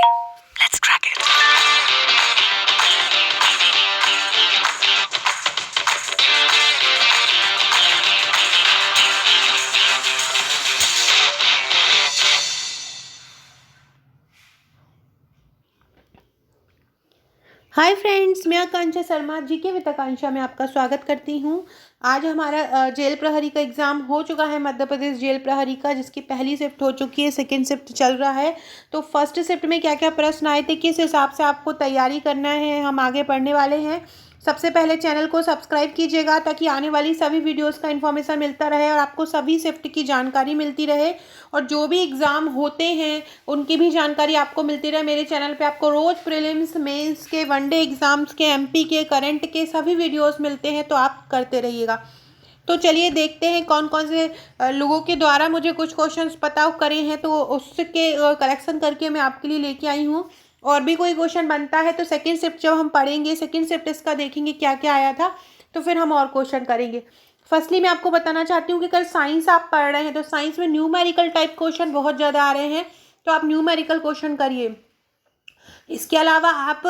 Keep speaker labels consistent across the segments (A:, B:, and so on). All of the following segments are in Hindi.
A: Let's crack it.
B: Hi friends, मैं आकांक्षा शर्मा जीके विद आकांक्षा में आपका स्वागत करती हूँ। आज हमारा जेल प्रहरी का एग्ज़ाम हो चुका है, मध्य प्रदेश जेल प्रहरी का, जिसकी पहली शिफ्ट हो चुकी है, सेकंड शिफ्ट चल रहा है। तो फर्स्ट शिफ्ट में क्या क्या प्रश्न आए थे, किस हिसाब से आपको तैयारी करना है, हम आगे बढ़ने वाले हैं। सबसे पहले चैनल को सब्सक्राइब कीजिएगा ताकि आने वाली सभी वीडियोस का इन्फॉर्मेशन मिलता रहे और आपको सभी शिफ्ट की जानकारी मिलती रहे, और जो भी एग्ज़ाम होते हैं उनकी भी जानकारी आपको मिलती रहे। मेरे चैनल पे आपको रोज़ प्रीलिम्स, मेंस के, वनडे एग्ज़ाम्स के, एमपी के, करंट के सभी वीडियोस मिलते हैं, तो आप करते रहिएगा। तो चलिए देखते हैं कौन कौन से लोगों के द्वारा मुझे कुछ क्वेश्चंस पता करे हैं, तो उसके कलेक्शन करके मैं आपके लिए लेके आई हूँ। और भी कोई क्वेश्चन बनता है तो सेकंड शिफ्ट जब हम पढ़ेंगे, सेकंड शिफ्ट इसका देखेंगे क्या क्या आया था, तो फिर हम और क्वेश्चन करेंगे। फर्स्टली मैं आपको बताना चाहती हूँ कि अगर साइंस आप पढ़ रहे हैं तो साइंस में न्यूमेरिकल टाइप क्वेश्चन बहुत ज़्यादा आ रहे हैं, तो आप न्यूमेरिकल क्वेश्चन करिए। इसके अलावा आप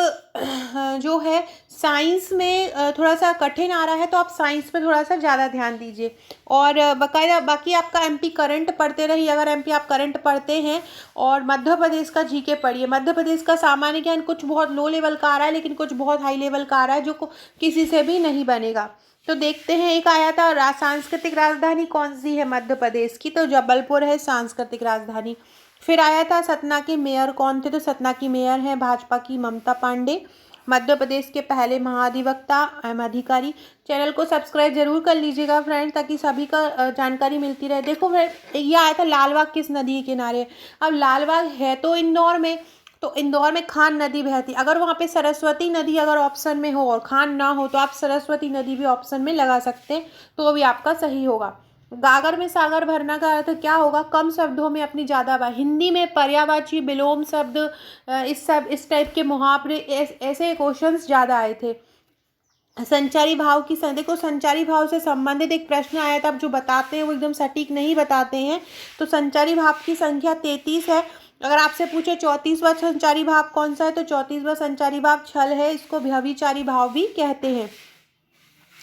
B: जो है साइंस में थोड़ा सा कठिन आ रहा है, तो आप साइंस पे थोड़ा सा ज़्यादा ध्यान दीजिए। और बाकायदा बाकी आपका एमपी करंट पढ़ते रहिए, अगर एमपी आप करंट पढ़ते हैं। और मध्य प्रदेश का जीके पढ़िए। मध्य प्रदेश का सामान्य ज्ञान कुछ बहुत लो लेवल का आ रहा है, लेकिन कुछ बहुत हाई लेवल का आ रहा है, जो किसी से भी नहीं बनेगा। तो देखते हैं, एक आया था सांस्कृतिक राजधानी कौन सी है मध्य प्रदेश की, तो जबलपुर है सांस्कृतिक राजधानी। फिर आया था सतना के मेयर कौन थे, तो सतना की मेयर है भाजपा की ममता पांडे। मध्य प्रदेश के पहले महाधिवक्ता एम अधिकारी। चैनल को सब्सक्राइब जरूर कर लीजिएगा फ्रेंड, ताकि सभी का जानकारी मिलती रहे। देखो फ्रेंड, ये आया था लालबाग किस नदी के किनारे। अब लालबाग है तो इंदौर में, तो इंदौर में खान नदी बहती। अगर वहाँ पे सरस्वती नदी अगर ऑप्शन में हो और खान ना हो, तो आप सरस्वती नदी भी ऑप्शन में लगा सकते हैं, तो भी आपका सही होगा। गागर में सागर भरना का अर्थ क्या होगा, कम शब्दों में अपनी ज़्यादा बात। हिंदी में पर्यायवाची, विलोम शब्द, इस टाइप के मुहावरे, ऐसे क्वेश्चंस ज़्यादा आए थे। संचारी भाव की देखो, संचारी भाव से संबंधित एक प्रश्न आया था, अब जो बताते हैं वो एकदम सटीक नहीं बताते हैं। तो संचारी भाव की संख्या 33 है। अगर आपसे पूछे 34वां संचारी भाव कौन सा है, तो 34वां संचारी भाव छल है, इसको व्यभिचारी भाव भी कहते हैं।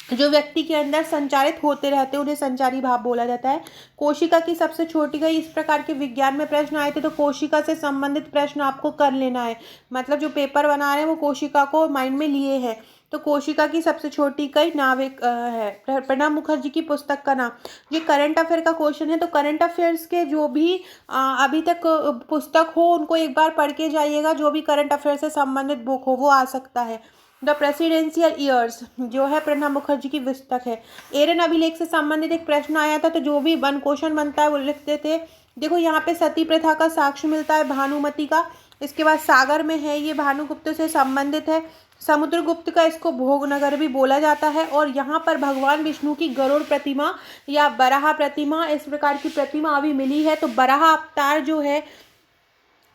B: जो व्यक्ति के अंदर संचारित होते रहते हैं उन्हें संचारी भाव बोला जाता है। कोशिका की सबसे छोटी गई, इस प्रकार के विज्ञान में प्रश्न आए थे, तो कोशिका से संबंधित प्रश्न आपको कर लेना है। मतलब जो पेपर बना रहे हैं वो कोशिका को माइंड में लिए हैं। तो कोशिका की सबसे छोटी इकाई नाभिक है। प्रणब मुखर्जी की पुस्तक का नाम। ये करंट अफेयर का क्वेश्चन है, तो करंट अफेयर्स के जो भी अभी तक पुस्तक हो उनको एक बार पढ़ के जाइएगा। जो भी करंट अफेयर से संबंधित बुक हो वो आ सकता है। द प्रेसिडेंशियल ईयर्स जो है प्रणब मुखर्जी की पुस्तक है। एरन अभिलेख से संबंधित एक प्रश्न आया था, तो जो भी वन क्वेश्चन बनता है वो लिखते थे। देखो यहाँ पे सती प्रथा का साक्ष्य मिलता है भानुमति का। इसके बाद सागर में है, ये भानुगुप्त से संबंधित है। समुद्रगुप्त का इसको भोगनगर भी बोला जाता है। और यहाँ पर भगवान विष्णु की गरुड़ प्रतिमा या बराह प्रतिमा, इस प्रकार की प्रतिमा अभी मिली है। तो बराह अवतार जो है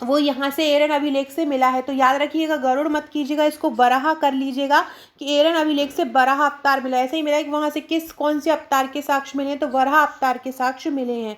B: वो यहाँ से एरन अभिलेख से मिला है। तो याद रखिएगा, गरुड़ मत कीजिएगा, इसको बराह कर लीजिएगा कि एरन अभिलेख से बराह अवतार मिला। ऐसे ही मिला है कि वहाँ से कौन से अवतार के साक्ष्य मिले हैं, तो बराह अवतार के साक्ष्य मिले हैं।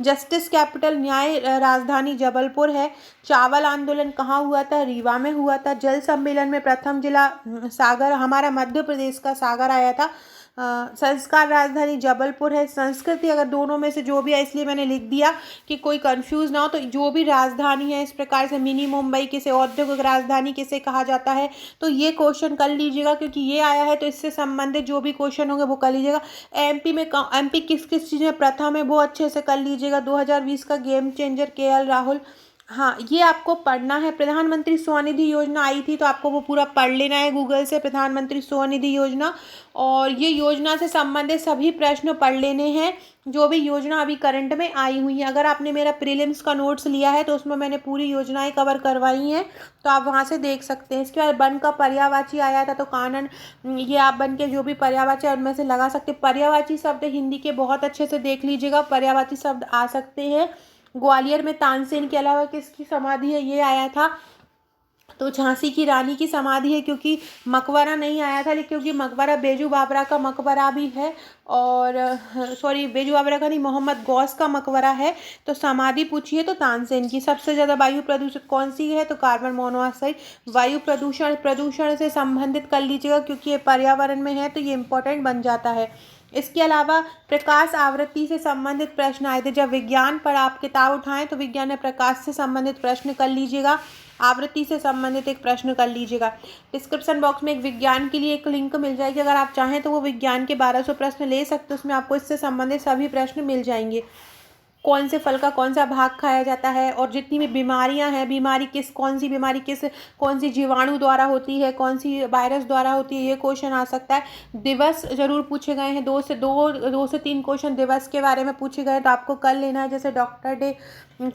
B: जस्टिस कैपिटल न्याय राजधानी जबलपुर है। चावल आंदोलन कहाँ हुआ था, रीवा में हुआ था। जल सम्मेलन में प्रथम जिला सागर, हमारा मध्य प्रदेश का सागर आया था। संस्कार राजधानी जबलपुर है। संस्कृति अगर दोनों में से जो भी है, इसलिए मैंने लिख दिया कि कोई कंफ्यूज ना हो। तो जो भी राजधानी है, इस प्रकार से मिनी मुंबई किसे औद्योगिक राजधानी किसे कहा जाता है, तो ये क्वेश्चन कर लीजिएगा, क्योंकि ये आया है। तो इससे संबंधित जो भी क्वेश्चन होंगे वो कर लीजिएगा। एमपी किस किस चीज़ में प्रथम है वो अच्छे से कर लीजिएगा। 2020 का गेम चेंजर केएल राहुल। हाँ, ये आपको पढ़ना है। प्रधानमंत्री स्वनिधि योजना आई थी, तो आपको वो पूरा पढ़ लेना है गूगल से, प्रधानमंत्री स्वनिधि योजना। और ये योजना से संबंधित सभी प्रश्न पढ़ लेने हैं, जो भी योजना अभी करंट में आई हुई है। अगर आपने मेरा प्रीलिम्स का नोट्स लिया है तो उसमें मैंने पूरी योजनाएं कवर करवाई हैं, तो आप वहाँ से देख सकते हैं। इसके बाद वन का पर्यायवाची आया था, तो कानन, ये आप बन के जो भी पर्यायवाची है उनमें से लगा सकते। पर्यायवाची शब्द हिंदी के बहुत अच्छे से देख लीजिएगा, पर्यायवाची शब्द आ सकते हैं। ग्वालियर में तानसेन के अलावा किसकी समाधि है, ये आया था। तो झांसी की रानी की समाधि है, क्योंकि मकबरा नहीं आया था, लेकिन क्योंकि मकबरा बेजू बाबरा का मकबरा भी है, और सॉरी बेजू बाबरा का नहीं, मोहम्मद गौस का मकबरा है। तो समाधि पूछी है तो तानसेन की। सबसे ज़्यादा वायु प्रदूषित कौन सी है, तो कार्बन मोनोऑक्साइड। वायु प्रदूषण प्रदूषण से संबंधित कर लीजिएगा, क्योंकि ये पर्यावरण में है तो ये इंपॉर्टेंट बन जाता है। इसके अलावा प्रकाश आवृत्ति से संबंधित प्रश्न आए थे। जब विज्ञान पर आप किताब उठाएं तो विज्ञान में प्रकाश से संबंधित प्रश्न कर लीजिएगा, आवृत्ति से संबंधित एक प्रश्न कर लीजिएगा। डिस्क्रिप्शन बॉक्स में एक विज्ञान के लिए एक लिंक मिल जाएगी, अगर आप चाहें तो वो विज्ञान के 1200 प्रश्न ले सकते हो, उसमें आपको इससे संबंधित सभी प्रश्न मिल जाएंगे। कौन से फल का कौन सा भाग खाया जाता है, और जितनी भी बीमारियां हैं, बीमारी कौन सी बीमारी कौन सी जीवाणु द्वारा होती है, कौन सी वायरस द्वारा होती है, ये क्वेश्चन आ सकता है। दिवस जरूर पूछे गए हैं, दो से तीन क्वेश्चन दिवस के बारे में पूछे गए, तो आपको कर लेना है। जैसे डॉक्टर डे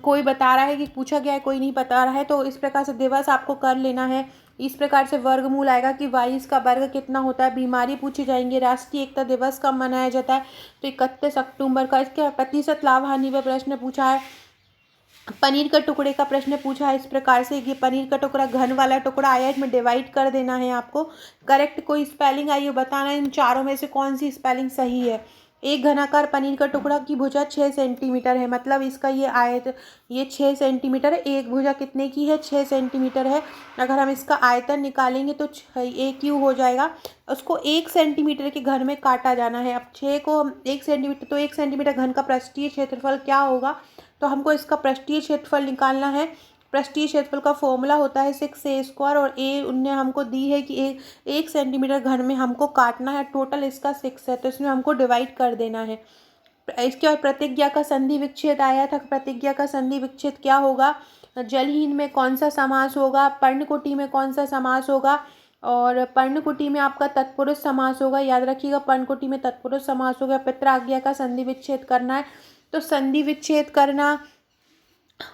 B: कोई बता रहा है कि पूछा गया है, कोई नहीं बता रहा है, तो इस प्रकार से दिवस आपको कर लेना है। इस प्रकार से वर्गमूल आएगा कि 22 का वर्ग कितना होता है। बीमारी पूछी जाएंगे। राष्ट्रीय एकता दिवस कब मनाया जाता है, तो 31 अक्टूबर का। इसके प्रतिशत लाभ हानि पर प्रश्न पूछा है। पनीर के टुकड़े का प्रश्न पूछा है इस प्रकार से कि पनीर का टुकड़ा घन वाला टुकड़ा आया, इसमें डिवाइड कर देना है आपको। करेक्ट कोई स्पेलिंग आई हो बताना है, इन चारों में से कौन सी स्पेलिंग सही है। एक घनाकार पनीर का टुकड़ा की भुजा 6 सेंटीमीटर है, मतलब इसका ये आयत ये 6 सेंटीमीटर है। एक भुजा कितने की है, 6 सेंटीमीटर है। अगर हम इसका आयतन निकालेंगे तो ए क्यू हो जाएगा। उसको 1 सेंटीमीटर के घन में काटा जाना है। अब 6 को 1 सेंटीमीटर, तो 1 सेंटीमीटर घन का पृष्ठीय क्षेत्रफल क्या होगा, तो हमको इसका पृष्ठीय क्षेत्रफल निकालना है। पृष्ठीय क्षेत्रफल का फॉर्मूला होता है 6a², और ए उनने हमको दी है कि 1 सेंटीमीटर घन में हमको काटना है। टोटल इसका 6 है, तो इसमें हमको डिवाइड कर देना है। इसके बाद प्रतिज्ञा का संधि विच्छेद आया था। प्रतिज्ञा का संधि विच्छेद क्या होगा, जलहीन में कौन सा समास होगा, पर्णकुटी में कौन सा समास होगा, और पर्णकुटी में आपका तत्पुरुष समास होगा। याद रखिएगा, पर्णकुटी में तत्पुरुष समास होगा। पित्राज्ञा का संधि विच्छेद करना है, तो संधि विच्छेद करना।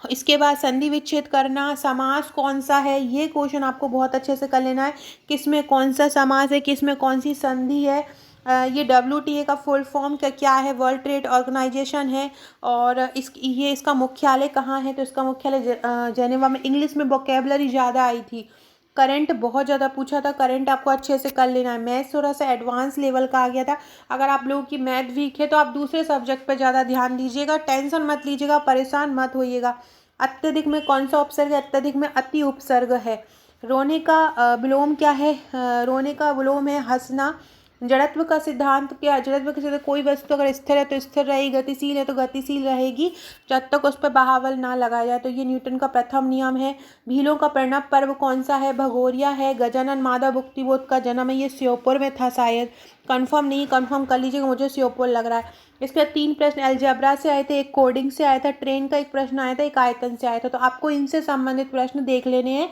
B: इसके बाद संधि विच्छेद करना, समास कौन सा है, ये क्वेश्चन आपको बहुत अच्छे से कर लेना है। किस में कौन सा समास है, किस में कौन सी संधि है। ये WTA का फुल फॉर्म क्या है, वर्ल्ड ट्रेड ऑर्गेनाइजेशन है। और इसका मुख्यालय कहाँ है, तो इसका मुख्यालय जेनेवा में। इंग्लिश में वोकेबलरी ज़्यादा आई थी। करंट बहुत ज़्यादा पूछा था, करंट आपको अच्छे से कर लेना है। मैथ्स थोड़ा सा एडवांस लेवल का आ गया था। अगर आप लोगों की मैथ वीक है तो आप दूसरे सब्जेक्ट पर ज़्यादा ध्यान दीजिएगा, टेंशन मत लीजिएगा, परेशान मत होइएगा। अत्यधिक में कौन सा उपसर्ग है, अत्यधिक में अति उपसर्ग है। रोने का विलोम क्या है, रोने का विलोम है हंसना। जड़त्व का सिद्धांत क्या, जड़त्व के सिद्धांत कोई वस्तु अगर स्थिर है तो स्थिर रहेगी, गतिशील है तो गतिशील रहेगी, जब तक उस पर बहावल ना लगाया जाए। तो ये न्यूटन का प्रथम नियम है। भीलों का प्रणव पर्व कौन सा है, भगोरिया है। गजानन माधव भुक्तिबोध का जन्म है, ये श्योपुर में था शायद, कंफर्म नहीं, कंफर्म कर लीजिएगा, मुझे श्योपुर लग रहा है। इसके बाद 3 प्रश्न अलजेब्रा से आए थे, एक कोडिंग से आया था, ट्रेन का एक प्रश्न आया था, एक आयतन से आया था। तो आपको इनसे संबंधित प्रश्न देख लेने हैं,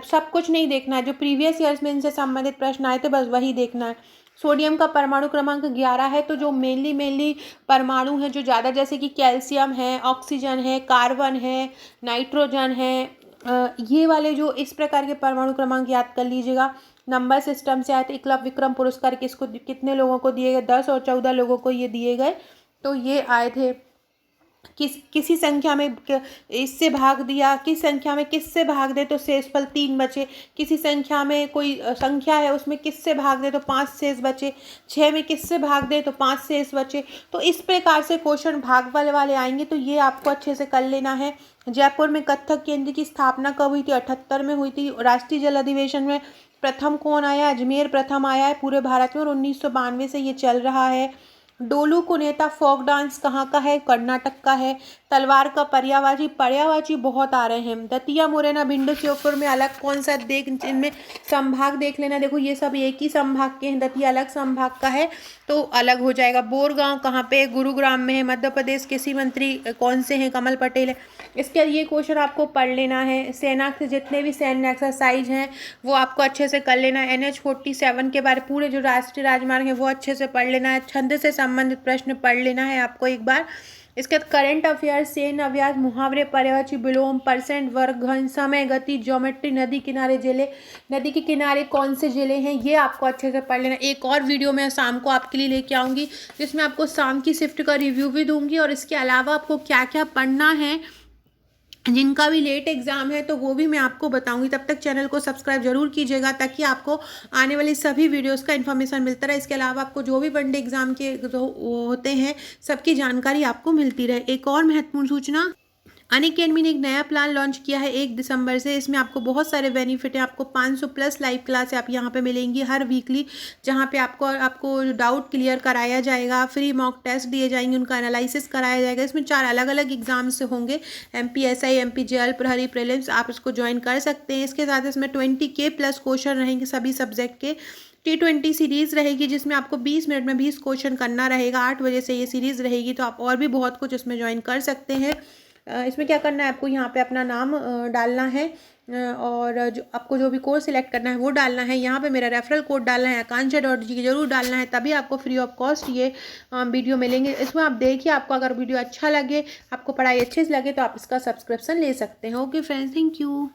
B: सब कुछ नहीं देखना है। जो प्रीवियस ईयर्स में इनसे संबंधित प्रश्न आए थे बस वही देखना है। सोडियम का परमाणु क्रमांक 11 है। तो जो मेनली परमाणु हैं जो ज़्यादा, जैसे कि कैल्शियम है, ऑक्सीजन है, कार्बन है, नाइट्रोजन है, ये वाले जो इस प्रकार के परमाणु क्रमांक याद कर लीजिएगा। नंबर सिस्टम से आए थे। एकलव्य विक्रम पुरस्कार कितने लोगों को दिए गए, 10 और 14 लोगों को ये दिए गए। तो ये आए थे। किसी संख्या में इससे भाग दिया, किस संख्या में किससे भाग दे तो शेषफल 3 बचे। किसी संख्या में कोई संख्या है उसमें किससे भाग दे तो 5 शेष बचे। 6 में किससे भाग दे तो 5 शेष बचे। तो इस प्रकार से क्वेश्चन भागफल वाले आएंगे, तो ये आपको अच्छे से कर लेना है। जयपुर में कथक केंद्र की स्थापना कब हुई थी, 78 में हुई थी। राष्ट्रीय जल अधिवेशन में प्रथम कौन आया, अजमेर प्रथम आया है पूरे भारत में, और 1992 से ये चल रहा है। डोलू कुनेता फोक डांस कहाँ का है, कर्नाटक का है। तलवार का पर्यायवाची बहुत आ रहे हैं। दतिया मुरैना भिंड श्योपुर में अलग कौन सा देख, इनमें संभाग देख लेना। देखो ये सब एक ही संभाग के हैं, दतिया अलग संभाग का है तो अलग हो जाएगा। बोरगांव कहाँ पे, गुरुग्राम में है, मध्य प्रदेश। कृषि मंत्री कौन से हैं, कमल पटेल है। इसके ये क्वेश्चन आपको पढ़ लेना है। सेना के जितने भी सैन्य एक्सरसाइज हैं वो आपको अच्छे से कर लेना है। NH-47 के बारे पूरे जो राष्ट्रीय राजमार्ग है वो अच्छे से पढ़ लेना है। छंद से संबंधित प्रश्न पढ़ लेना है आपको एक बार। इसके बाद करंट अफेयर्स, सेन अभ्यास, मुहावरे, पर्यायवाची विलोम, परसेंट, वर्ग, घन, समय, गति, ज्योमेट्री, नदी किनारे जिले, नदी के किनारे कौन से जिले हैं, ये आपको अच्छे से पढ़ लेना। एक और वीडियो मैं शाम को आपके लिए लेके आऊँगी जिसमें आपको शाम की शिफ्ट का रिव्यू भी दूंगी, और इसके अलावा आपको क्या क्या पढ़ना है जिनका भी लेट एग्ज़ाम है तो वो भी मैं आपको बताऊंगी। तब तक चैनल को सब्सक्राइब जरूर कीजिएगा ताकि आपको आने वाली सभी वीडियोस का इन्फॉर्मेशन मिलता रहे। इसके अलावा आपको जो भी वनडे एग्ज़ाम के जो होते हैं सबकी जानकारी आपको मिलती रहे। एक और महत्वपूर्ण सूचना, अनअकैडमी ने एक नया प्लान लॉन्च किया है 1 दिसंबर से। इसमें आपको बहुत सारे बेनिफिट हैं। आपको 500 प्लस लाइव क्लास आप यहाँ पे मिलेंगी हर वीकली, जहाँ पे आपको डाउट क्लियर कराया जाएगा, फ्री मॉक टेस्ट दिए जाएंगे, उनका एनालिसिस कराया जाएगा। इसमें 4 अलग अलग एग्जाम्स होंगे, MPSI, MPJL, प्रहरी प्रीलिम्स। आप इसको ज्वाइन कर सकते हैं। इसके साथ इसमें 20K प्लस क्वेश्चन रहेंगे सभी सब्जेक्ट के। T20 सीरीज़ रहेगी जिसमें आपको 20 मिनट में 20 क्वेश्चन करना रहेगा। 8 बजे से ये सीरीज़ रहेगी, तो आप और भी बहुत कुछ इसमें ज्वाइन कर सकते हैं। इसमें क्या करना है, आपको यहाँ पे अपना नाम डालना है और जो आपको जो भी कोर्स सिलेक्ट करना है वो डालना है। यहाँ पे मेरा रेफरल कोड डालना है, आकांक्षा.G जरूर डालना है, तभी आपको फ्री ऑफ कॉस्ट ये वीडियो मिलेंगे। इसमें आप देखिए, आपको अगर वीडियो अच्छा लगे, आपको पढ़ाई अच्छे से लगे तो आप इसका सब्सक्रिप्शन ले सकते हैं। Okay friends, thank you.